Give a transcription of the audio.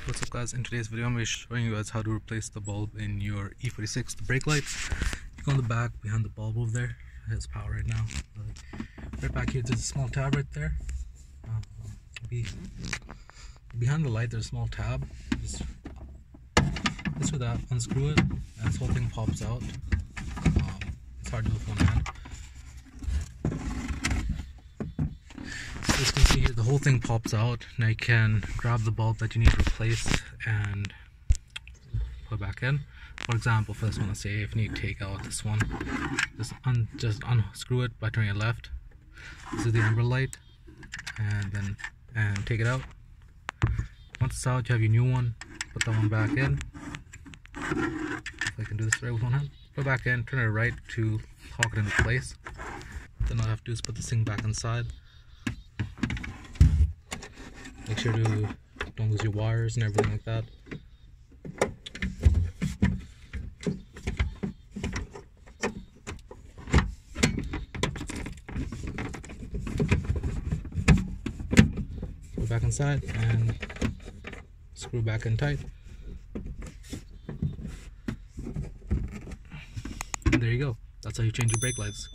What's up guys, in today's video I'm going to be showing you guys how to replace the bulb in your E46, the brake lights. You go on the back behind the bulb over there, it has power right now. Right back here there's a small tab right there. Behind the light there's a small tab. Just with that, unscrew it and this whole thing pops out. It's hard to do with one hand. As you can see here, the whole thing pops out. Now you can grab the bulb that you need to replace and put it back in. For example, for this one, let's say if you need to take out this one, just unscrew it by turning it left. This is the amber light, and take it out. Once it's out, you have your new one. Put that one back in. If I can do this right with one hand, put it back in, turn it right to lock it into place. Then all I have to do is put this thing back inside. Make sure to don't lose your wires and everything like that. Go back inside and screw back in tight. And there you go. That's how you change your brake lights.